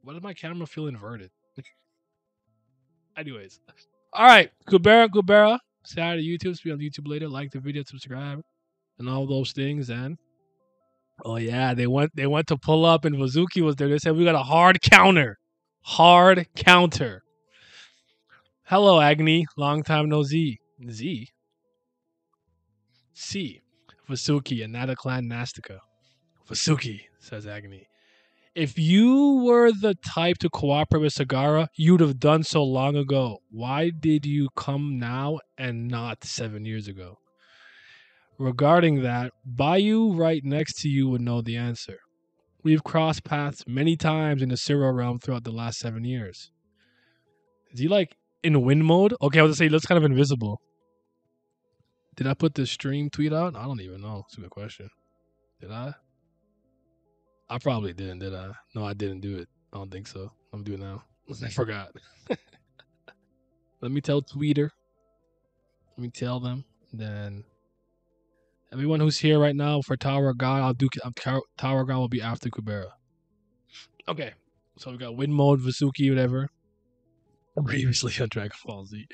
Why does my camera feel inverted? Anyways. Alright. Kubera Kubera. Say hi to YouTube. Be on YouTube later. Like the video, subscribe, and all those things. And oh yeah, they went to pull up and Vazuki was there. They said we got a hard counter. Hard counter. Hello, Agni. Long time no Z. Z? C. Vasuki, Anata Clan Nastica. Vasuki, says Agni. If you were the type to cooperate with Sagara, you'd have done so long ago. Why did you come now and not 7 years ago? Regarding that, Bayou right next to you would know the answer. We've crossed paths many times in the Siro realm throughout the last 7 years. Is he like in wind mode? Okay, I was gonna say he looks kind of invisible. Did I put the stream tweet out? I don't even know. It's a good question. Did I? I probably didn't, did I? No, I didn't do it. I don't think so. I'm doing it now. I forgot. Let me tell Twitter. Let me tell them. Then everyone who's here right now for Tower of God, I'll do Tower of God will be after Kubera. Okay. So we got Wind Mode, Vasuki, whatever. Previously on Dragon Ball Z.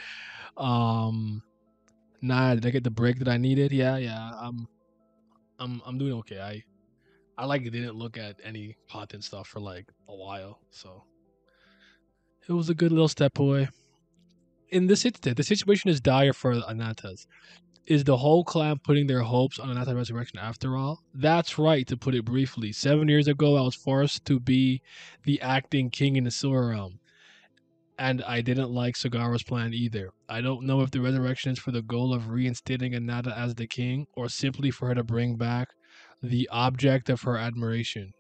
Nah, did I get the break that I needed? Yeah. I'm doing okay. I like didn't look at any content stuff for like a while, so it was a good little step away. In this instance, the situation is dire for Anatas. Is the whole clan putting their hopes on Anata's resurrection after all? That's right, to put it briefly. 7 years ago, I was forced to be the acting king in the Silver Realm. And I didn't like Sagara's plan either. I don't know if the resurrection is for the goal of reinstating Anata as the king, or simply for her to bring back the object of her admiration.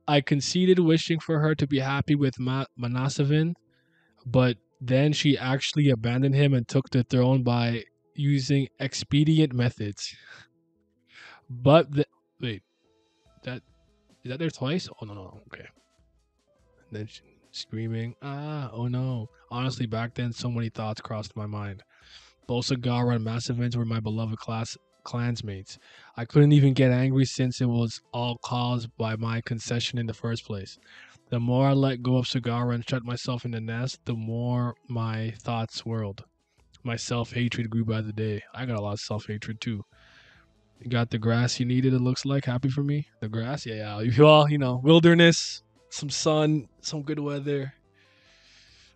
I conceded wishing for her to be happy with Manasavin, but then she actually abandoned him and took the throne by using expedient methods. But wait, is that there twice? Oh no, okay. And then screaming, oh no. Honestly, back then, so many thoughts crossed my mind. Both Sagara and Massivins were my beloved clansmates. I couldn't even get angry since it was all caused by my concession in the first place. The more I let go of Sagara and shut myself in the nest, the more my thoughts swirled. My self-hatred grew by the day. I got a lot of self-hatred too. You got the grass you needed, it looks like. Happy for me? The grass? Yeah. Well, wilderness, some sun, some good weather.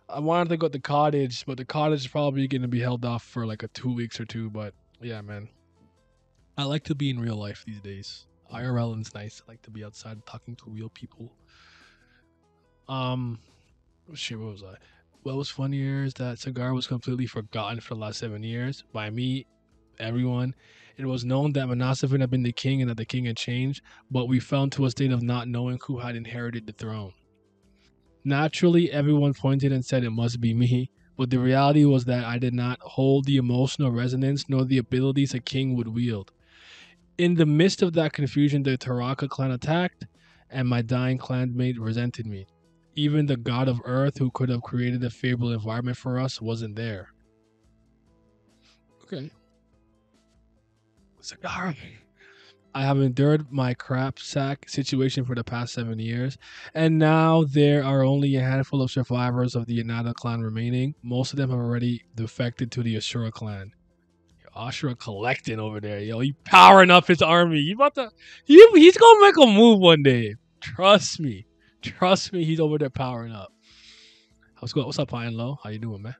I wanted to go to the cottage, but the cottage is probably going to be held off for like 2 weeks or two. But yeah, man. I like to be in real life these days. IRL is nice. I like to be outside talking to real people. Shit, what was I? What was funnier is that Cigar was completely forgotten for the last 7 years by me, everyone. It was known that Manasavin had been the king and that the king had changed, but we fell into a state of not knowing who had inherited the throne. Naturally, everyone pointed and said it must be me, but the reality was that I did not hold the emotional resonance nor the abilities a king would wield. In the midst of that confusion, the Taraka clan attacked, and my dying clanmate resented me. Even the god of earth, who could have created a favorable environment for us, wasn't there. Okay. Cigar. I have endured my crap sack situation for the past 7 years, and now there are only a handful of survivors of the Yanada clan remaining. Most of them have already defected to the Ashura clan. Ashura collecting over there, yo. He powering up his army. He's gonna make a move one day. Trust me. He's over there powering up. What's up, High and Low? How you doing, man?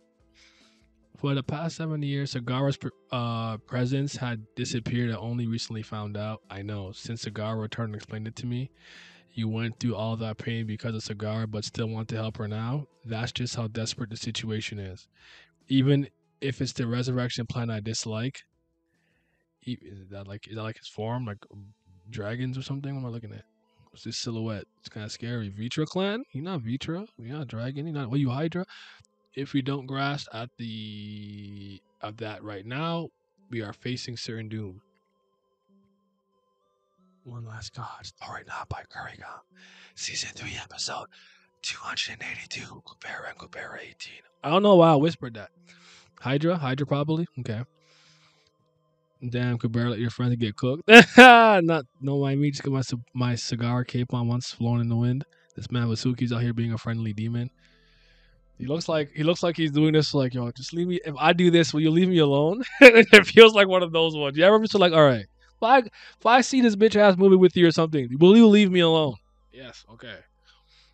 For the past 7 years, Sagara's presence had disappeared and only recently found out. I know. Since Sagara returned and explained it to me, you went through all that pain because of Sagara, but still want to help her now? That's just how desperate the situation is. Even if it's the resurrection plan I dislike, is that like his form? Like dragons or something? What am I looking at? What's this silhouette? It's kind of scary. Vitra clan? You're not Vitra. You're not dragon. You're not. What, you Hydra? If we don't grasp at that right now, we are facing certain doom. One Last God, Story Not by Kuriga. Season 3, episode 282. Kubera and Kubera 18. I don't know why I whispered that. Hydra probably. Okay. Damn, Kubera, let your friends get cooked. Not no, I mean just got my cigar cape on once, flown in the wind. This man Wasuki's out here being a friendly demon. He looks like he's doing this like, yo, just leave me. If I do this, will you leave me alone? It feels like one of those ones. You ever been so like, all right, if I see this bitch ass movie with you or something, will you leave me alone? Yes, okay.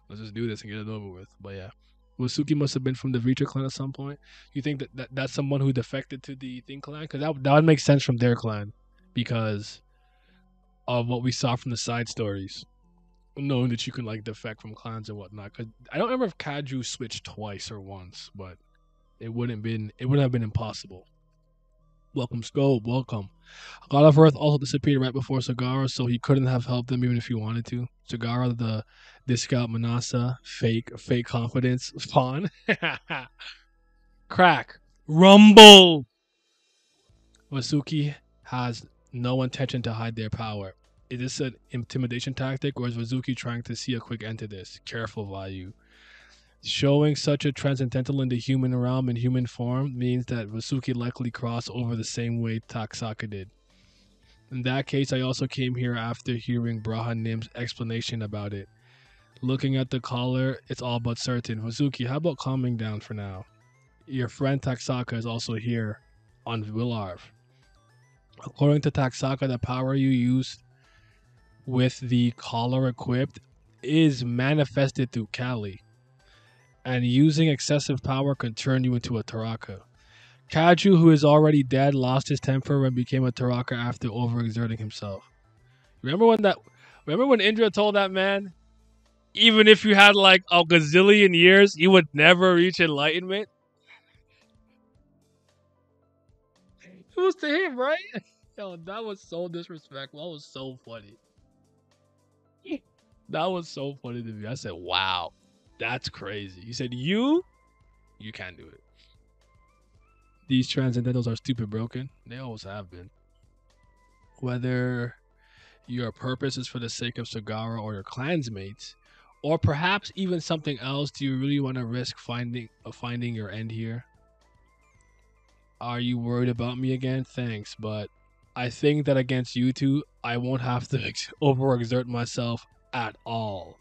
Let's just do this and get it over with. But yeah, Wasuki must have been from the Vitra clan at some point. You think that's someone who defected to the Thing clan? Because that would make sense from their clan because of what we saw from the side stories, knowing that you can like defect from clans and whatnot. Because I don't remember if Kaju switched twice or once, but it wouldn't have been impossible. Welcome, Scope. Welcome. God of Earth also disappeared right before Sagara, so he couldn't have helped them even if he wanted to. Sagara, the discount Manasa, fake confidence spawn. Crack. Rumble. Wasuki has no intention to hide their power. Is this an intimidation tactic, or is Wazuki trying to see a quick end to this? Careful, Vayu. Showing such a transcendental in the human realm in human form means that Wasuki likely crossed over the same way Taksaka did. In that case, I also came here after hearing Braha Nim's explanation about it. Looking at the collar, it's all but certain. Wazuki, how about calming down for now? Your friend Taksaka is also here on Villarv. According to Taksaka, the power you use with the collar equipped is manifested through Kali, and using excessive power can turn you into a Taraka. Kaju, who is already dead, lost his temper and became a Taraka after overexerting himself. Remember when that? Remember when Indra told that man, even if you had like a gazillion years, you would never reach enlightenment? It was to him, right? Yo, that was so disrespectful. That was so funny. That was so funny to me. I said, wow, that's crazy. He said, you can't do it. These transcendentals are stupid broken. They always have been. Whether your purpose is for the sake of Sagara or your clansmates, or perhaps even something else, do you really want to risk finding your end here? Are you worried about me again? Thanks, but I think that against you two, I won't have to overexert myself at all.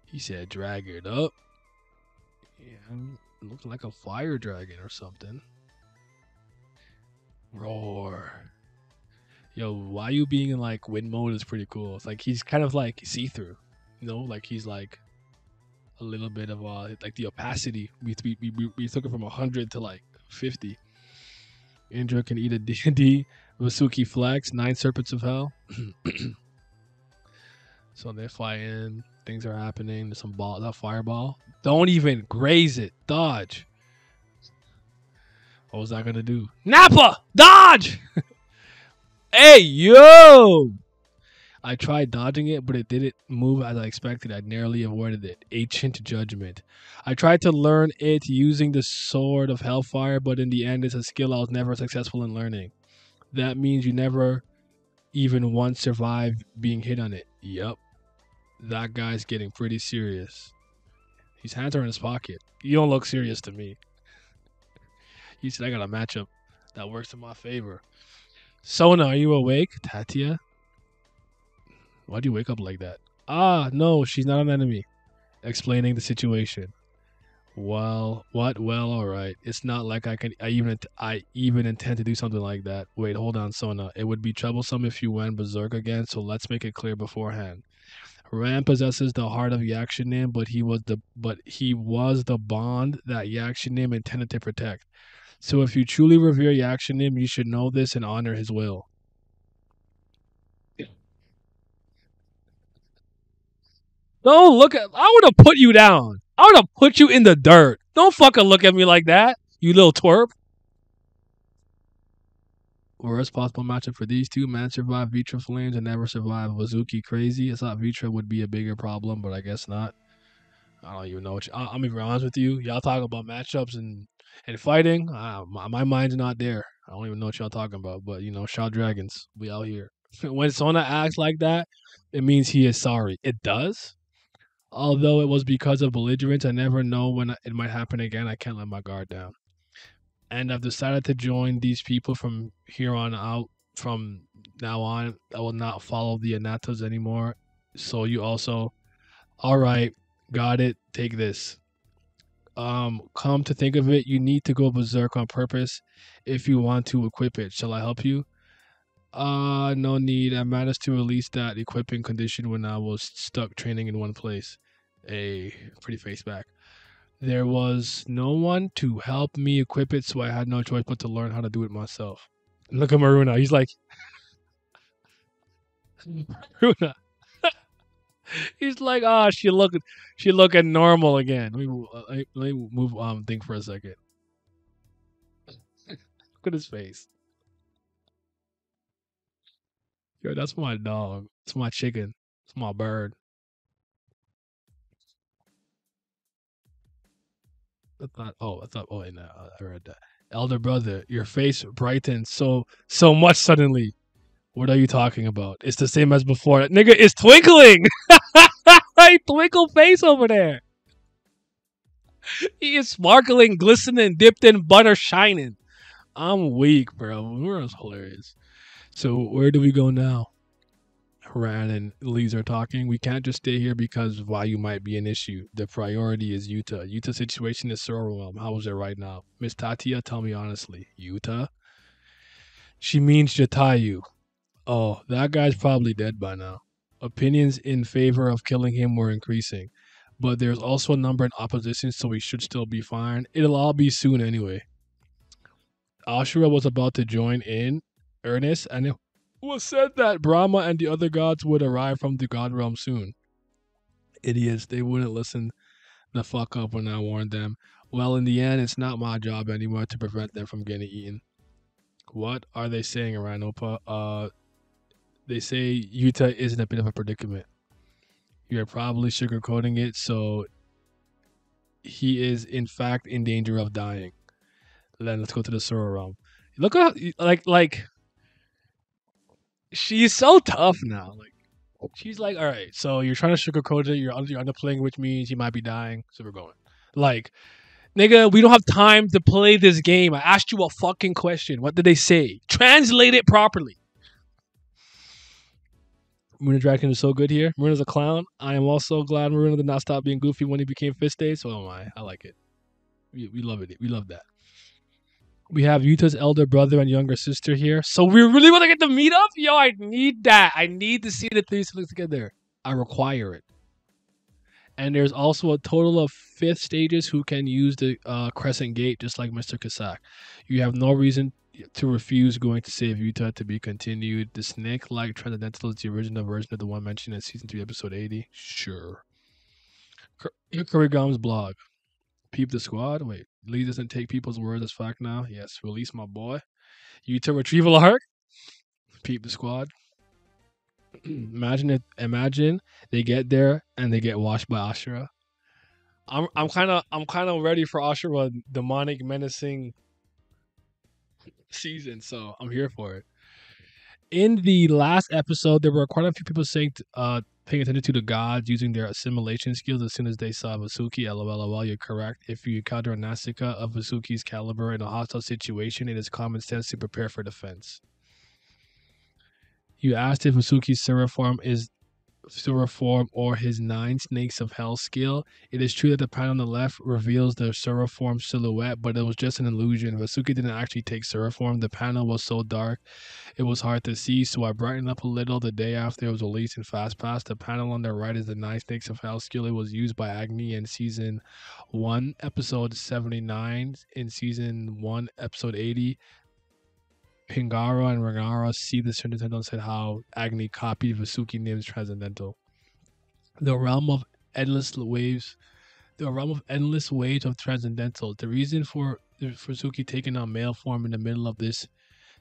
He said, drag it up. Yeah, it looks like a fire dragon or something. Roar. Yo, why you being in like wind mode is pretty cool. It's like he's kind of like see-through. You know, like he's like a little bit of like the opacity. We took it from 100 to like 50. Indra can eat a D&D. Wasuki flex, 9 serpents of hell. So they fly in. Things are happening. There's some ball. That fireball. Don't even graze it. Dodge. What was that gonna do? Nappa! Dodge! Hey, yo! I tried dodging it, but it didn't move as I expected. I narrowly avoided it. Ancient Judgment. I tried to learn it using the Sword of Hellfire, but in the end, it's a skill I was never successful in learning. That means you never even once survived being hit on it. Yup. That guy's getting pretty serious. His hands are in his pocket. You don't look serious to me. He said, I got a matchup that works in my favor. Sona, are you awake? Tatia? Why'd you wake up like that? Ah, no, she's not an enemy. Explaining the situation. Well, what? Well, all right. It's not like I even intend to do something like that. Wait, hold on, Sona. It would be troublesome if you went berserk again, so let's make it clear beforehand. Ram possesses the heart of Yakshinim, but he was the bond that Yakshinim intended to protect. So if you truly revere Yakshinim, you should know this and honor his will. Don't look at. I would have put you down. I would have put you in the dirt. Don't fucking look at me like that, you little twerp. Worst possible matchup for these two. Man survived Vitra Flames and never survived Wazuki Crazy. I thought Vitra would be a bigger problem, but I guess not. I don't even know what I'm gonna be honest with you. Y'all talking about matchups and fighting. My mind's not there. I don't even know what y'all talking about. But you know, Shaw Dragons, we out here. When Sona acts like that, it means he is sorry. It does. Although it was because of belligerence, I never know when it might happen again. I can't let my guard down. And I've decided to join these people from here on out. From now on, I will not follow the Anatas anymore. So you also All right, got it. Take this. Come to think of it, you need to go berserk on purpose if you want to equip it. Shall I help you? No need. I managed to release that equipping condition when I was stuck training in one place. A pretty face back. There was no one to help me equip it, so I had no choice but to learn how to do it myself. Look at Maruna. He's like, Maruna. He's like, oh, she looking normal again. Let me move thing for a second. Look at his face. Yo, that's my dog. It's my chicken. It's my bird. I thought. Oh, wait, no, I read that. Elder brother, your face brightened so much suddenly. What are you talking about? It's the same as before. That nigga is twinkling. Hey, twinkle face over there. He is sparkling, glistening, dipped in butter, shining. I'm weak, bro. That's hilarious. So where do we go now? Ran and Lees are talking. We can't just stay here because value might be an issue. The priority is Utah. Utah's situation is so overwhelmed. How is it right now? Miss Tatia, tell me honestly. Utah? She means Jatayu. Oh, that guy's probably dead by now. Opinions in favor of killing him were increasing. But there's also a number in opposition, so we should still be fine. It'll all be soon anyway. Ashura was about to join in earnest, and it was said that Brahma and the other gods would arrive from the god realm soon. Idiots, they wouldn't listen the fuck up when I warned them. Well, in the end, it's not my job anymore to prevent them from getting eaten. What are they saying, Rhinopa? They say Utah is in a bit of a predicament. You're probably sugarcoating it, so he is in fact in danger of dying. Then let's go to the Sora realm. Look at like she's so tough now. Like she's like, all right, so you're trying to sugarcoat it. You're underplaying, which means he might be dying. So we're going. Like, nigga, we don't have time to play this game. I asked you a fucking question. What did they say? Translate it properly. Marina Dragon is so good here. Marina's a clown. I am also glad Marina did not stop being goofy when he became Fist Day. So am I. I like it. We love it. We love that. We have Utah's elder brother and younger sister here. So we really want to get to meet up? Yo, I need that. I need to see the three siblings together. I require it. And there's also a total of fifth stages who can use the Crescent Gate, just like Mr. Kasak. You have no reason to refuse going to save Utah to be continued. The snake-like Transcendental is the original version of the one mentioned in Season 3, Episode 80. Sure. Kurigam's blog. Peep the squad. Wait, Lee doesn't take people's words as fact now. Yes, release my boy. Utah retrieval arc. Peep the squad. Imagine they get there and they get washed by Ashura. I'm kind of ready for Ashura demonic menacing season, so I'm here for it. In the last episode, there were quite a few people saying paying attention to the gods using their assimilation skills as soon as they saw Vasuki. LOL, you're correct. If you encounter a Nasika of Vasuki's caliber in a hostile situation, it is common sense to prepare for defense. You asked if Vasuki's Suraform or his 9 Snakes of Hell skill. It is true that the panel on the left reveals the Suraform silhouette, but it was just an illusion. Vasuki didn't actually take Suraform. The panel was so dark it was hard to see, so I brightened up a little the day after it was released in FastPass. The panel on the right is the 9 Snakes of Hell skill. It was used by Agni in Season 1, Episode 79, in Season 1, Episode 80. Pingara and Rangara see the Transcendental and said how Agni copied Vasuki name's Transcendental. The realm of endless waves of Transcendental. The reason for Vasuki taking on male form in the middle of this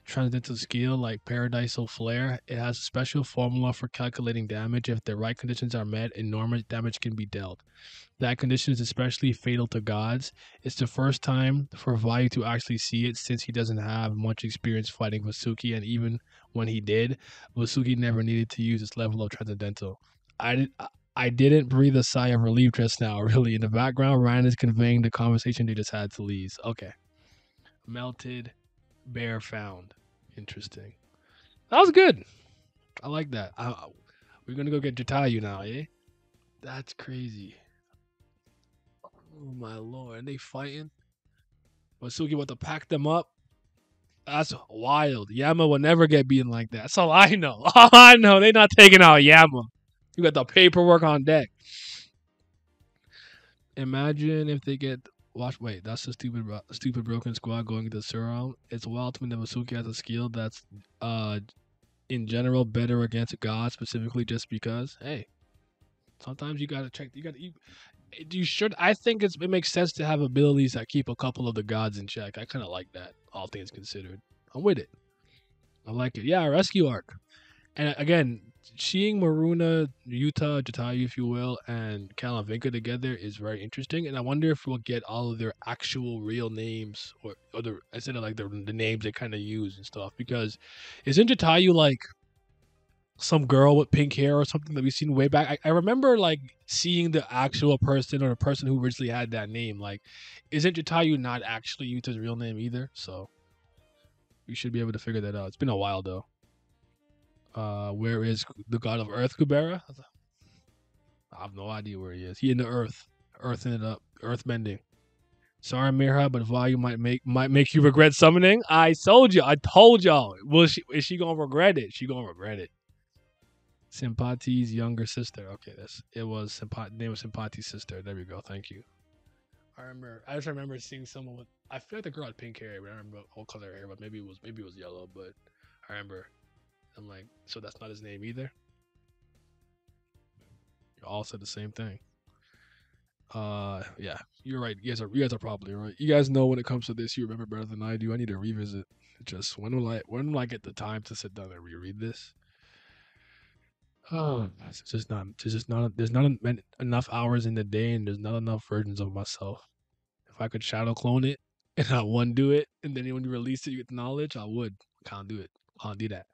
Transcendental skill, like Paradisal Flare, it has a special formula for calculating damage. If the right conditions are met, enormous damage can be dealt. That condition is especially fatal to gods. It's the first time for Vayu to actually see it since he doesn't have much experience fighting Vasuki, and even when he did, Vasuki never needed to use this level of Transcendental. I didn't breathe a sigh of relief just now, really. In the background, Ryan is conveying the conversation they just had to Lee's. Okay. Melted bear found. Interesting. That was good. I like that. We're going to go get Jatayu now, eh? That's crazy. Oh my lord. And they fighting? Wasuki want to pack them up? That's wild. Yama will never get beaten like that. That's all I know. All I know, they not taking out Yama. You got the paperwork on deck. Imagine if they get watch. Wait, that's a stupid broken squad going to Suram. It's wild to me that Masuki has a skill that's uh in general better against God specifically just because. Hey, sometimes you gotta check. You should. I think it makes sense to have abilities that keep a couple of the gods in check. I kind of like that. All things considered, I'm with it. I like it. Yeah, rescue arc. And again, seeing Maruna, Yuta, Jatayu, if you will, and Kalavinka together is very interesting. And I wonder if we'll get all of their actual real names, or the instead of like the names they kind of use and stuff. Because isn't Jatayu like some girl with pink hair or something that we've seen way back? I remember like seeing the actual person or the person who originally had that name. Like, isn't Jatayu not actually Yuta's real name either? So we should be able to figure that out. It's been a while though. Where is the god of Earth, Kubera? I have no idea where he is. He in the Earth, earthing it up, earth bending. Sorry, Mirha, but Vayu might make you regret summoning. I told you. I told y'all. Is she gonna regret it? She gonna regret it. Simpati's younger sister. Okay, this it was Simpati. Name was Simpati's sister. There we go. Thank you. I remember. I just remember seeing someone with. I feel like the girl had pink hair, but I don't remember what color her hair. But maybe it was yellow. But I remember. I'm like, so that's not his name either. You all said the same thing. Yeah, you're right. You guys are probably right. You guys know when it comes to this, you remember better than I do. I need to revisit. Just when will I get the time to sit down and reread this? Oh, it's just not. There's not enough hours in the day, and there's not enough versions of myself. If I could shadow clone it and I undo it, and then when you release it, you get the knowledge. I would. Can't do it. Can't do that.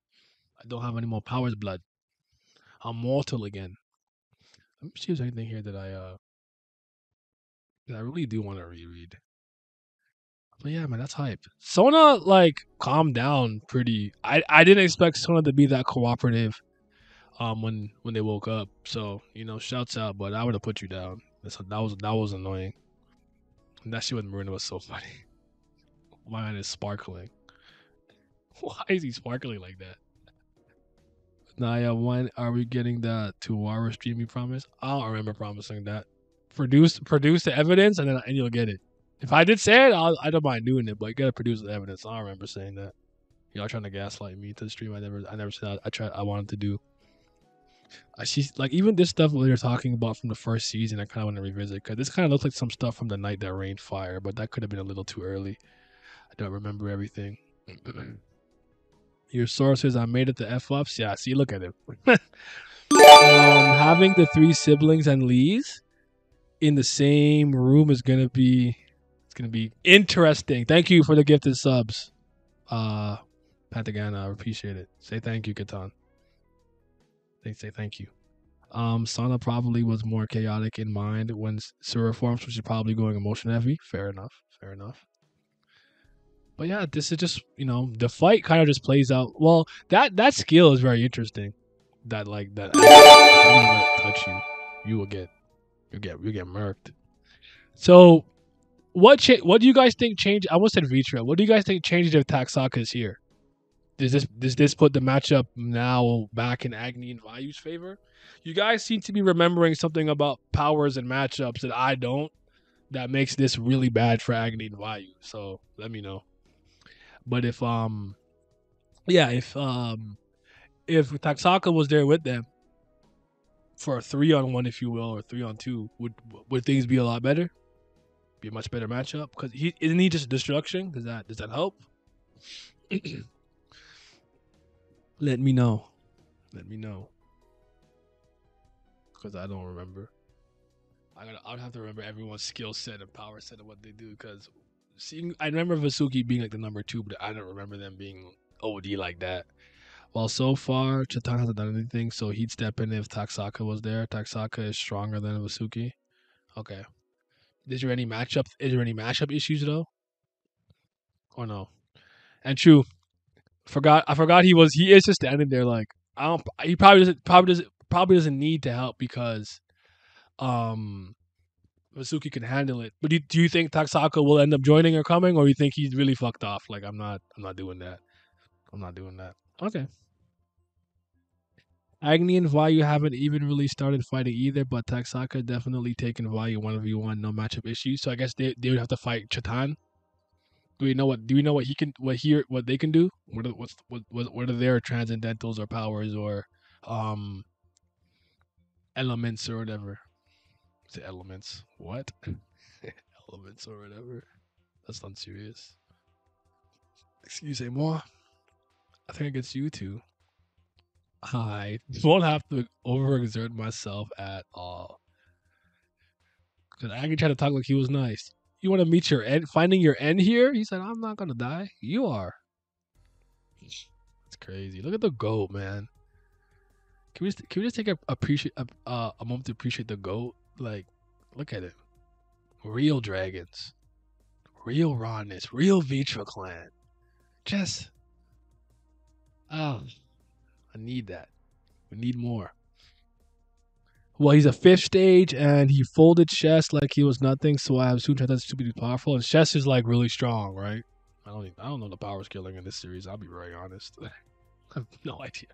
I don't have any more powers, blood. I'm mortal again. Let me see if there's anything here that I really do want to reread. But yeah, man, that's hype. Sona like calmed down pretty. I didn't expect Sona to be that cooperative. When they woke up. So shouts out. But I would have put you down. That was annoying. And that shit with Marina was so funny. Mine is sparkling. Why is he sparkling like that? Naya, when are we getting that 2 hour stream you promised? I don't remember promising that. Produce the evidence and you'll get it. If I did say it, I don't mind doing it, but you gotta produce the evidence. I don't remember saying that. Y'all trying to gaslight me to the stream. I never said I wanted to do. I see, like even this stuff we were talking about from the first season. I kind of want to revisit because this kind of looks like some stuff from the night that rained fire, but that could have been a little too early. I don't remember everything. Your source says I made it to F ups. Yeah, see, look at him. Having the three siblings and Lee's in the same room is gonna be interesting. Thank you for the gifted subs, Pantagana. I appreciate it. Say thank you, Katan. They say thank you. Sana probably was more chaotic in mind when Sura forms, which is probably going emotion heavy. Fair enough. Fair enough. But yeah, this is just the fight kind of just plays out. Well, that skill is very interesting. That like that. If anyone let it touch you, you will get murked. So what do you guys think changed? I almost said Vitra. What do you guys think changed if Taxaka is here? Does this put the matchup now back in Agni and Vayu's favor? You guys seem to be remembering something about powers and matchups that I don't. That makes this really bad for Agni and Vayu. So let me know. But yeah, if Taxaka was there with them for a 3-on-1, if you will, or 3-on-2, would things be a lot better? Be a much better matchup because he isn't he just destruction? Does that help? Let me know. Let me know. Because I don't remember. I'd have to remember everyone's skill set and power set and what they do. Because I remember Vasuki being like the number 2, but I don't remember them being OD like that. Well, so far Chatan hasn't done anything, so he'd step in if Taxaka was there. Taxaka is stronger than Vasuki. Okay. Is there any matchup issues though? Or no? And true. I forgot he is just standing there like I don't he probably doesn't need to help because um Masuki can handle it. But do you think Taksaka will end up joining or coming, or you think he's really fucked off? Like I'm not doing that. I'm not doing that. Okay. Agni and Vayu haven't even really started fighting either, but Taksaka definitely taken Vayu 1v1, no matchup issues. So I guess they would have to fight Chatan. Do we know what he can what they can do? What are their transcendentals or powers or um elements or whatever? Is it elements? What? Elements or whatever. That's not serious. Excuse me, moi. I think it gets you too. I won't have to overexert myself at all. Because I can try to talk like he was nice. You want to meet your end, finding your end here? He said, I'm not going to die. You are. It's crazy. Look at the goat, man. Can we just take a moment to appreciate the goat? Like, look at it. Real dragons. Real rawness. Real Vitra clan. Just, oh, I need that. We need more. Well, he's a fifth stage, and he folded chess like he was nothing. So I have soon turned out stupidly powerful, and chess is like really strong, right? I don't know the power scaling in this series. I'll be very honest. I have no idea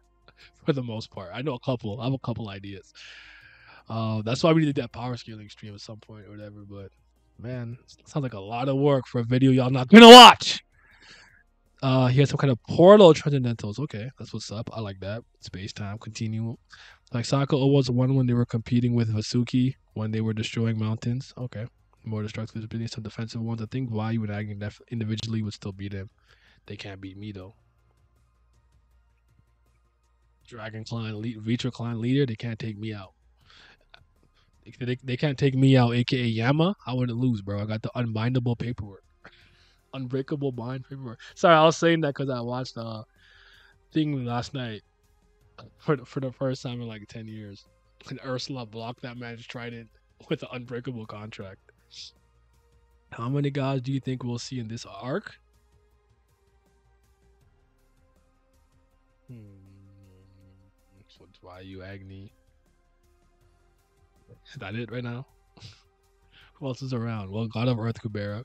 for the most part. I know a couple. I have a couple ideas. That's why we did that power scaling stream at some point or whatever. But man, it sounds like a lot of work for a video y'all not gonna watch. He has some kind of portal transcendentals. Okay, that's what's up. I like that. Space time continuum. Like Sako was one when they were competing with Vasuki when they were destroying mountains. Okay. More destructive abilities, some defensive ones. I think Vayu and Agni individually would still beat him. They can't beat me though. Dragon Clan, Vitra Clan leader, they can't take me out. They can't take me out, aka Yama. I wouldn't lose, bro. I got the unbindable paperwork. Unbreakable bind paperwork. Sorry, I was saying that because I watched thing last night for the first time in like 10 years. And Ursula blocked that man's trident with the unbreakable contract. How many gods do you think we'll see in this arc? Why you Agni? Is that it right now? Who else is around? Well, God of Earth, Kubera.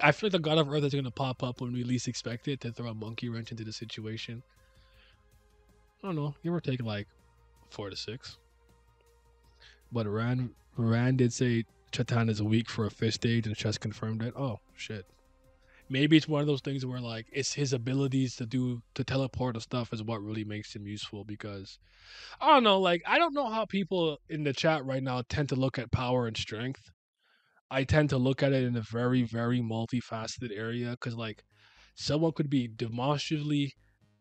I feel like the God of Earth is going to pop up when we least expect it to throw a monkey wrench into the situation. I don't know. You were taking like 4 to 6. But Rand did say Chatan is weak for a fifth stage, and Chess confirmed it. Oh shit. Maybe it's one of those things where like it's his abilities to teleport and stuff is what really makes him useful, because I don't know, like I don't know how people in the chat right now tend to look at power and strength. I tend to look at it in a very, very multifaceted area, because like someone could be demonstrably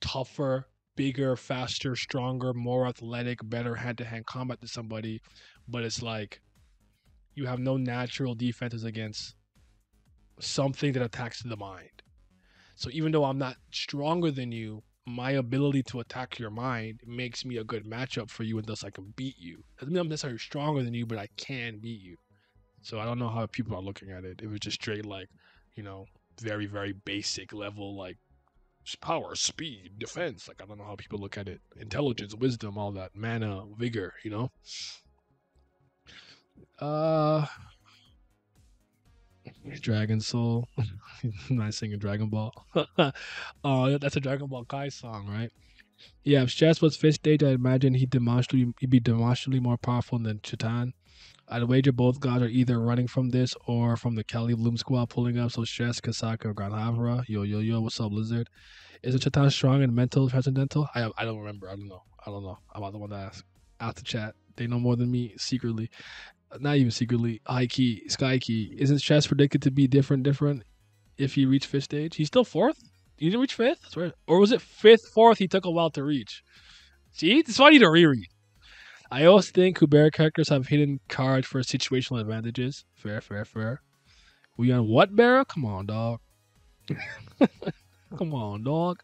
tougher, bigger, faster, stronger, more athletic, better hand to hand combat to somebody, but it's like you have no natural defenses against something that attacks the mind. So even though I'm not stronger than you, my ability to attack your mind makes me a good matchup for you, and thus I can beat you. Doesn't mean I'm necessarily stronger than you, but I can beat you. So I don't know how people are looking at it. It was just straight like, very, very basic level, like power, speed, defense. Like I don't know how people look at it. Intelligence, wisdom, all that, mana, vigor. Uh Dragon Soul. Not singing Dragon Ball. Oh, that's a Dragon Ball Kai song, right? Yeah, if Chess was fifth stage, I imagine he'd be demonstrably more powerful than Chatan. I'd wager both gods are either running from this or from the Cali Bloom squad pulling up. So Chess, Kasaka, or Granhavra. Yo, what's up, Lizard? Is Chatan strong and mental transcendental? I don't remember. I don't know. I'm not the one to ask. Out the chat. They know more than me secretly. Not even secretly. High key, Sky key. Isn't Chess predicted to be different if he reached fifth stage? He's still fourth? He didn't reach fifth? Right. Or was it fifth, fourth? He took a while to reach. See? This is why I need to reread. I always think Kubera characters have hidden cards for situational advantages. Fair. We on what, Bera? Come on, dog. Come on, dog.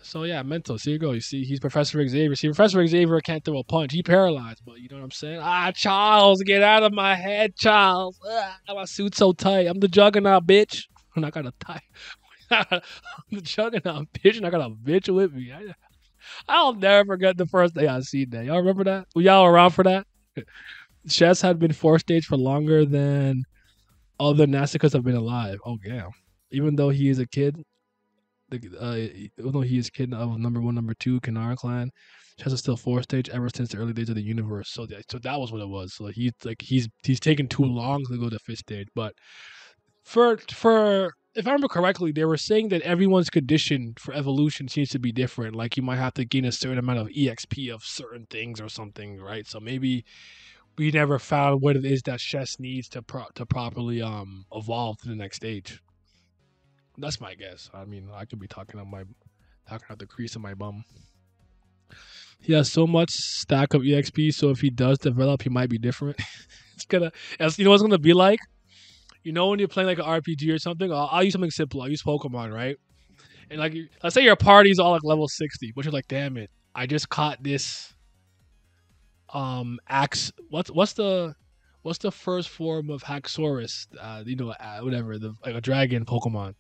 So yeah, mental. See you go. You see, he's Professor Xavier. See, Professor Xavier can't throw a punch. He paralyzed, but you know what I'm saying? Charles, get out of my head, Charles. My suit's so tight. I'm the Juggernaut, bitch. And I got a tie. I'm the Juggernaut, bitch, and I got a bitch with me. I'll never forget the first day I seen that. Y'all remember that? Were y'all around for that? Chess had been fourth stage for longer than other Nastikas have been alive. Oh damn! Even though he is a kid, even though he is kid of number one, number two, Kanara clan, Chess is still fourth stage ever since the early days of the universe. So that was what it was. So he's taken too long to go to fifth stage. But for if I remember correctly, they were saying that everyone's condition for evolution seems to be different. Like you might have to gain a certain amount of exp of certain things or something, right? So maybe we never found what it is that chess needs to properly evolve to the next stage. That's my guess. I mean, I could be talking out the crease of my bum. He has so much stack of exp, so if he does develop, he might be different. It's gonna, you know, what it's gonna be like. You know, when you're playing like an RPG or something, I'll use something simple. I'll use Pokemon, right? And like, let's say your party's all like level 60, but you're like, damn it, I just caught this axe. What's the first form of Haxorus? Whatever, like a dragon Pokemon,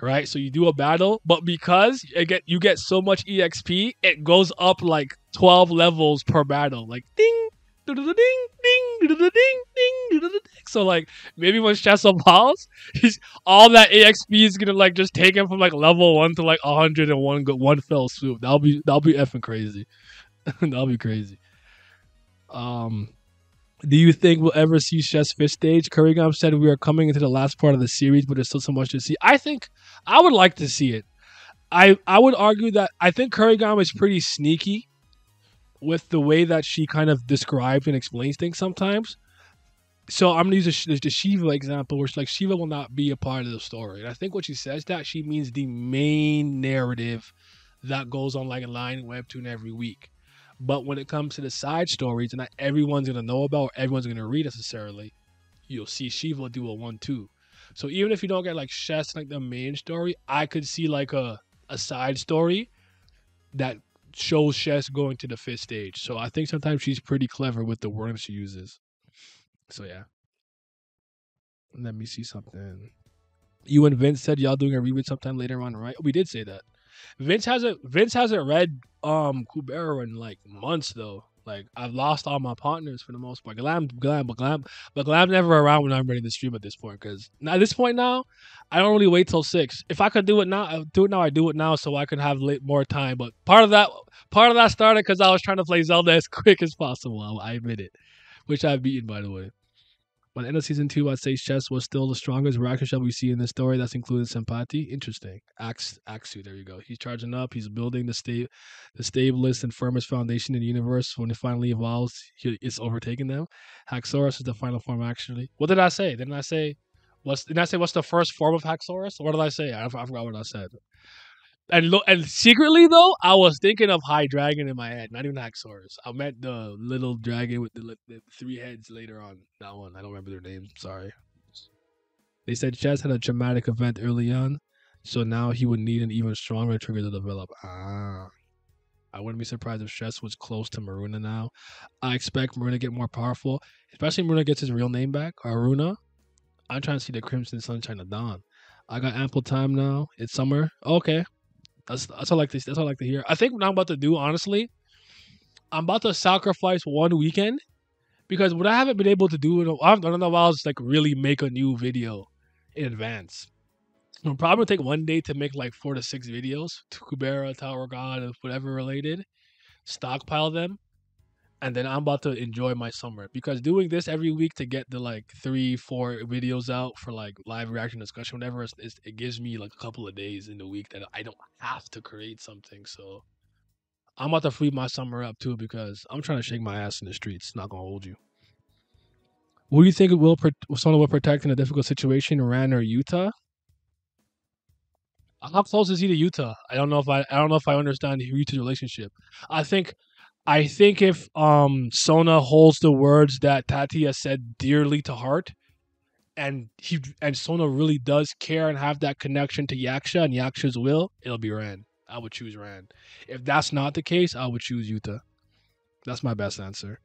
right? So you do a battle, but because you get so much exp, it goes up like 12 levels per battle, like ding, ding, ding, ding, ding, ding. So like maybe when Chess evolves, he's all that exp is gonna like just take him from like level 1 to like 101 one fell swoop. That'll be effing crazy. That'll be crazy. Um, do you think we'll ever see Chess fifth stage? Kurigam said we are coming into the last part of the series, but there's still so much to see. I think I would like to see it. I would argue that I think Kurigam is pretty sneaky with the way that she kind of describes and explains things sometimes. So I'm gonna use the Shiva example, where like Shiva will not be a part of the story, and I think when she says that, she means the main narrative that goes on like a line webtoon every week. But when it comes to the side stories, and not everyone's gonna know about, or everyone's gonna read necessarily, you'll see Shiva do a 1-2. So even if you don't get like Chess like the main story, I could see like a side story that shows Chess going to the fifth stage. So I think sometimes she's pretty clever with the words she uses. So yeah. Let me see something. You and Vince said y'all doing a reboot sometime later on, right? We did say that. Vince hasn't read Kubera in like months though. Like I've lost all my partners for the most part. Glam's never around when I'm ready to stream at this point, because at this point now, I don't really wait till 6. If I could do it now, I do it now. I do it now so I can have more time. But part of that started because I was trying to play Zelda as quick as possible. I admit it, which I've beaten by the way. By the end of season 2, I'd say Chess was still the strongest reaction shot we see in this story. That's included Sympathy. Interesting. Axu, there you go. He's charging up. He's building the stablest and firmest foundation in the universe. When it finally evolves, it's overtaking them. Haxorus is the final form, actually. What did I say? What's the first form of Haxorus? What did I say? I forgot what I said. And secretly though, I was thinking of High Dragon in my head, not even Haxorus. I meant the little dragon with the 3 heads later on. That one, I don't remember their names. Sorry. They said Chess had a traumatic event early on, so now he would need an even stronger trigger to develop. I wouldn't be surprised if Chess was close to Maruna now. I expect Maruna to get more powerful, especially when Maruna gets his real name back, Aruna. I'm trying to see the Crimson Sunshine of Dawn. I got ample time now. It's summer. Okay, that's all I like to. That's all I like to hear. I think what I'm about to do, honestly, I'm about to sacrifice one weekend, because what I haven't been able to do, I don't know if I'll just like really make a new video in advance. I'm probably gonna take one day to make like 4 to 6 videos to Kubera, Tower God, and whatever related. Stockpile them, and then I'm about to enjoy my summer, because doing this every week to get the like 3, 4 videos out for like live reaction discussion, whatever, it gives me like a couple of days in the week that I don't have to create something. So I'm about to free my summer up too, because I'm trying to shake my ass in the streets. Not gonna hold you. Who do you think someone will protect in a difficult situation, Ran or Utah? How close is he to Utah? I don't know if I understand Utah's relationship. I think I think if Sona holds the words that Tati has said dearly to heart, and Sona really does care and have that connection to Yaksha and Yaksha's will, it'll be Ran. I would choose Ran. If that's not the case, I would choose Utah. That's my best answer.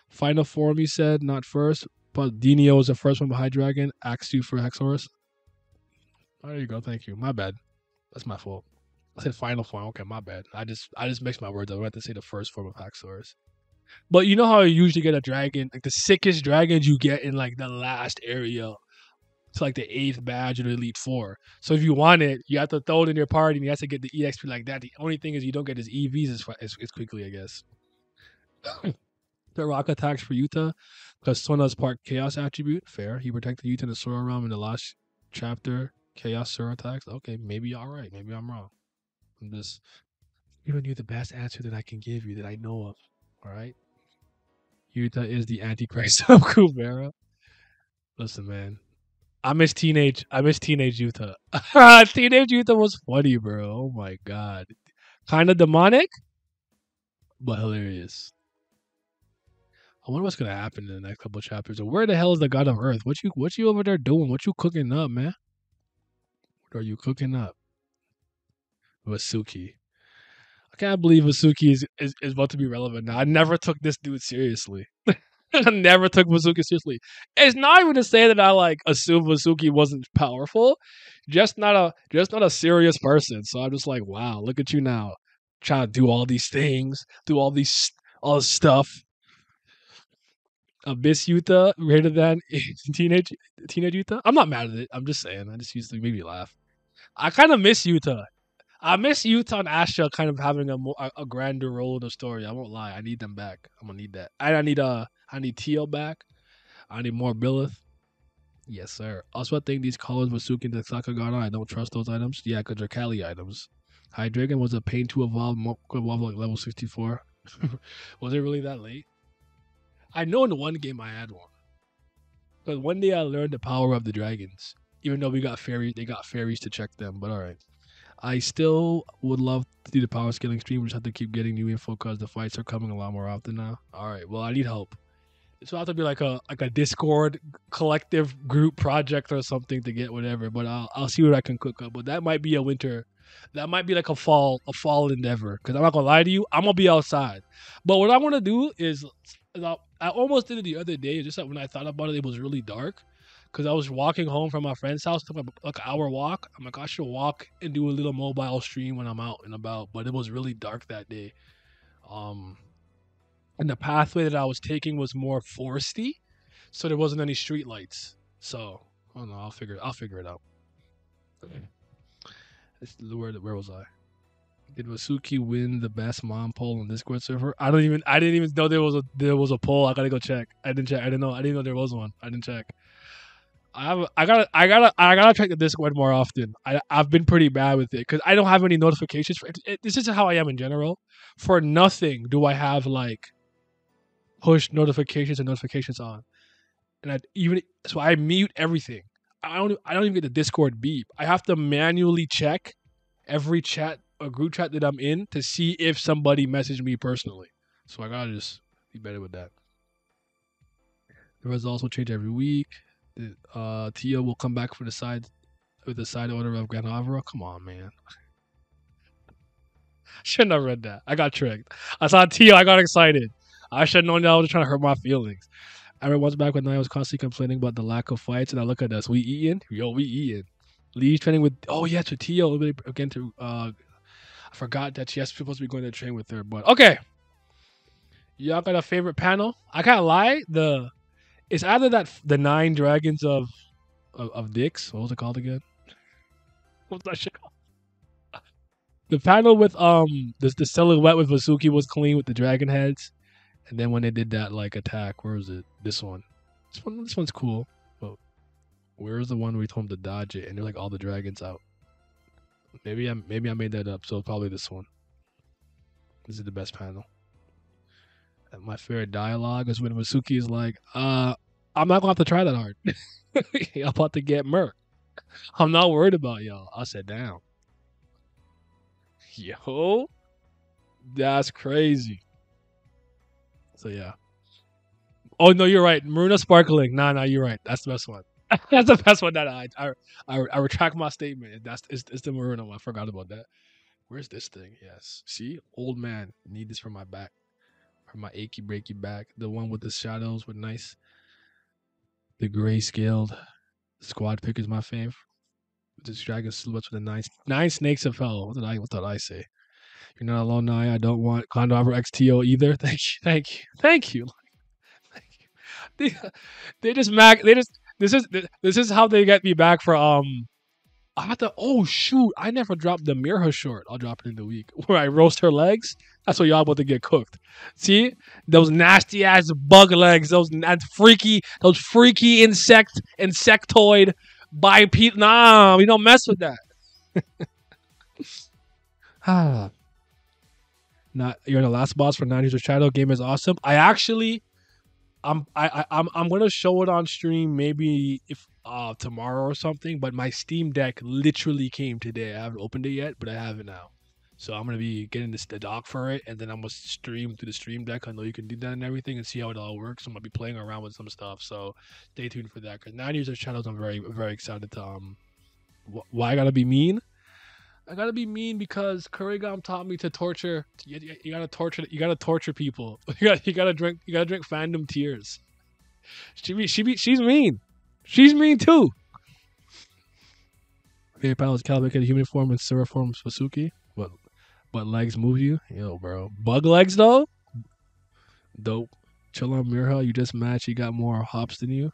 Final form, he said, not first, but Dinio is the first one behind Dragon. Axe you for Hexorus. Oh, there you go. Thank you. My bad. That's my fault. I said final form. Okay, my bad. I just mixed my words up. I meant to say the first form of Haxorus. But you know how you usually get a dragon, like the sickest dragons you get in like the last area. It's like the eighth badge of the Elite Four. So if you want it, you have to throw it in your party and you have to get the EXP like that. The only thing is you don't get his EVs as quickly, I guess. The rock attacks for Yuta, because Sona's part Chaos attribute. Fair. He protected Yuta in the Sora realm in the last chapter. Chaos Sora attacks. Okay, maybe you're alright. Maybe I'm wrong. I'm just giving you the best answer that I can give you that I know of. Alright? Yuta is the Antichrist of Kubera. Listen, man. I miss teenage Yuta. Teenage Yuta was funny, bro. Oh my god. Kinda demonic, but hilarious. I wonder what's gonna happen in the next couple of chapters. Where the hell is the God of Earth? What you over there doing? What you cooking up, man? What are you cooking up? Vasuki. I can't believe Vasuki is about to be relevant now. I never took this dude seriously. I never took Vasuki seriously. It's not even to say that I like assume Vasuki wasn't powerful, just not a serious person. So I'm just like, wow, look at you now, trying to do all these things, do all this stuff. Abyss Yuta greater than teenage teenage Yuta. I'm not mad at it. I'm just saying. I just used to make me laugh. I kind of miss Yuta. I miss Yuta and Asha kind of having a grander role in the story. I won't lie. I need them back. I'm gonna need that. And I need Tio back. I need more Billith. Yes, sir. Also, I think these colors Vasuki and Sakagana, I don't trust those items. Yeah, because they're Kali items. Hydreigon was a pain to evolve, could evolve like level 64. Was it really that late? I know in one game I had one. But one day I learned the power of the dragons. Even though they got fairies to check them. But all right, I still would love to do the power scaling stream. We just have to keep getting new info because the fights are coming a lot more often now. All right, well I need help. This will have to be like a Discord collective group project or something to get whatever. But I'll see what I can cook up. But that might be a winter. That might be like a fall endeavor. Because I'm not gonna lie to you, I'm gonna be outside. But what I want to do is I almost did it the other day. Just like when I thought about it, it was really dark. Because I was walking home from my friend's house, took like an hour walk. I'm like, I should walk and do a little mobile stream when I'm out and about. But it was really dark that day. Um, and the pathway that I was taking was more foresty, so there wasn't any street lights. So I don't know. I'll figure it out. Where was I? Did Wasuki win the best mom poll on Discord server? I didn't even know there was a poll. I gotta go check. I didn't check. I didn't know there was one. I didn't check. I gotta check the Discord more often. I've been pretty bad with it because I don't have any notifications. This is how I am in general. For nothing do I have like push notifications and notifications on, and I mute everything. I don't even get the Discord beep. I have to manually check every chat or group chat that I'm in to see if somebody messaged me personally. So I gotta just be better with that. The results will change every week. Tio will come back for the side with the side order of Granavera. Come on, man. Shouldn't have read that. I got tricked. I saw Tio. I got excited. I should have known that I was just trying to hurt my feelings. I remember once back when I was constantly complaining about the lack of fights, and I look at us. We eating? Yo, we eating. Lee's training with. Oh yeah, to Tio again. To I forgot that she's supposed to be going to train with her. But okay, y'all got a favorite panel? I can't lie. It's either the nine dragons of dicks. What was it called again? What's that shit called? The panel with the silhouette with Vasuki was clean with the dragon heads, and then when they did that like attack, where was it? This one. This one's cool. But where's the one where we told him to dodge it and they're like all the dragons out? Maybe I made that up. So it's probably this one. This is the best panel. And my favorite dialogue is when Vasuki is like, I'm not gonna have to try that hard. I'm about to get murked. I'm not worried about y'all. I said, damn. Yo, that's crazy. So yeah. Oh no, you're right. Maruna sparkling. Nah, you're right. That's the best one. That's the best one that I retract my statement. It's the Maruna one. I forgot about that. Where's this thing? Yes. See? Old man. Need this for my back. For my achy breaky back. The one with the shadows with nice. The gray scaled squad pick is my fave. This dragon silhouettes with the nine snakes of hell. What did I say? You're not alone, Naya. I don't want Condor XTO either. Thank you, thank you, thank you, thank you. They just mag. They just this is how they get me back for I have to. Oh shoot! I never dropped the Mirha short. I'll drop it in the week where I roast her legs. That's what y'all about to get cooked. See those nasty ass bug legs. Those freaky insectoid biped. Nah, we don't mess with that. Ah, not you're the last boss for 9 Years of Shadow. Game is awesome. I actually I'm gonna show it on stream maybe if tomorrow or something. But my Steam Deck literally came today. I haven't opened it yet, but I have it now. So I'm gonna be getting the dock for it, and then I'm gonna stream through the Stream Deck. I know you can do that and everything, and see how it all works. I'm gonna be playing around with some stuff. So stay tuned for that. Because 9 Years of Shadows, I'm very excited to why I gotta be mean. I gotta be mean because Kurigam taught me to torture. You gotta torture. You gotta torture people. You gotta drink. You gotta drink fandom tears. She's mean. She's mean too. Favorite panel is Kalavinka in human form and Sura form Sasuke. But legs move you? Yo, bro. Bug legs though? Dope. Chill on Mirha. You just match. You got more hops than you.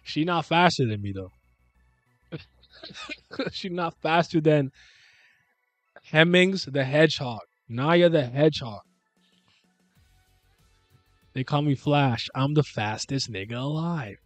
She not faster than me though. She not faster than Hemmings the Hedgehog. Naya the Hedgehog. They call me Flash. I'm the fastest nigga alive.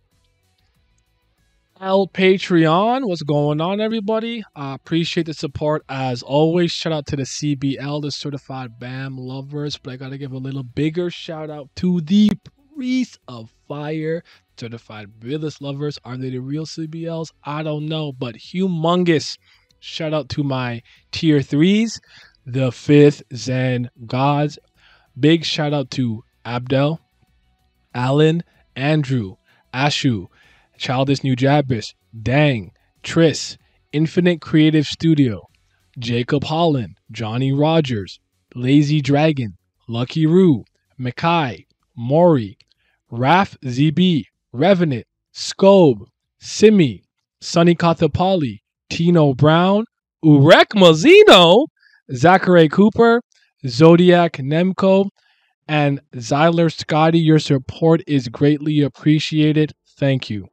El Patreon, what's going on, everybody? I appreciate the support as always. Shout out to the CBL, the Certified BAM lovers, but I gotta give a little bigger shout out to the Priest of Fire, Certified Realist lovers. Are they the real CBLs? I don't know, but humongous shout out to my tier 3s, the 5th Zen Gods. Big shout out to Abdel, Alan, Andrew, Ashu, Childish New Jabbish, Dang, Triss, Infinite Creative Studio, Jacob Holland, Johnny Rogers, Lazy Dragon, Lucky Roo, Mackay, Maury, Raf ZB, Revenant, Scobe, Simi, Sonny Kathapali, Tino Brown, Urek Mazzino, Zachary Cooper, Zodiac Nemco, and Zyler Scotty. Your support is greatly appreciated. Thank you.